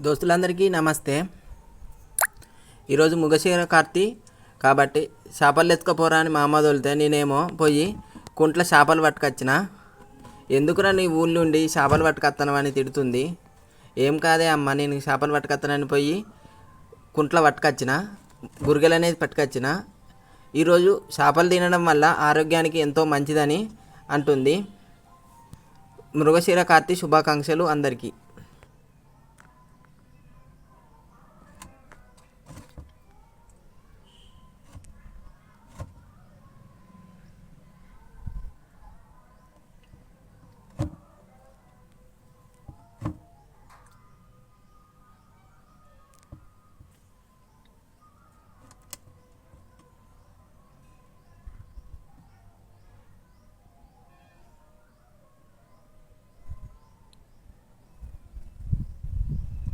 దోస్తులందరికీ నమస్తే. ఈరోజు మృగశిర కార్తీ కాబట్టి చేపలు ఎత్తుకపోరా అని మా అమ్మ తోలితే నేనేమో పోయి కుంట్ల చేపలు పట్టుకొచ్చిన. ఎందుకురా నీ ఊళ్ళో ఉండి చేపలు పట్టుకొస్తాను అని తిడుతుంది. ఏం కాదే అమ్మ, నేను చేపలు పట్టుకొస్తానని పోయి కుంట్ల పట్టుకొచ్చిన, గురిగెలు అనేది పట్టుకొచ్చిన. ఈరోజు చేపలు తినడం వల్ల ఆరోగ్యానికి ఎంతో మంచిదని అంటుంది. మృగశిర కార్తీ శుభాకాంక్షలు అందరికీ.